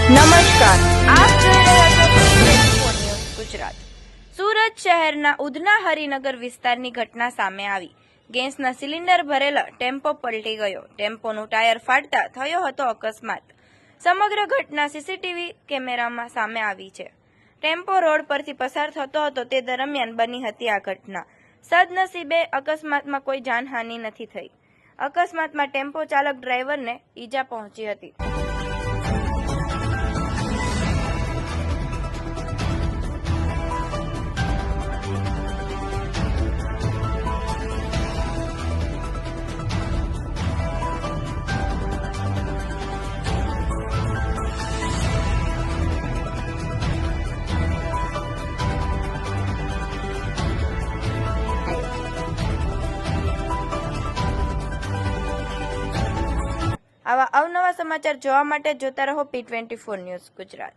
નમસ્કાર, આપ જોઈ રહ્યા છો ન્યૂઝ ગુજરાત। સુરત શહેરના ઉધના હરિનગર વિસ્તારની ઘટના સામે આવી। ગેસના સિલિન્ડર ભરેલા ટેમ્પો પલટી ગયો। ટેમ્પોનું ટાયર ફાટતા થયો હતો અકસ્માત। સમગ્ર ઘટના સીસીટીવી કેમેરામાં સામે આવી છે। ટેમ્પો રોડ પરથી પસાર થતો હતો તે દરમિયાન બની હતી આ ઘટના। સદનસીબે અકસ્માતમાં કોઈ જાનહાનિ નથી થઈ। અકસ્માતમાં ટેમ્પો ચાલક ડ્રાઈવરને ઈજા પહોંચી હતી। આવા અવનવા સમાચાર જોવા માટે જોતા રહો P24 ન્યૂઝ ગુજરાત।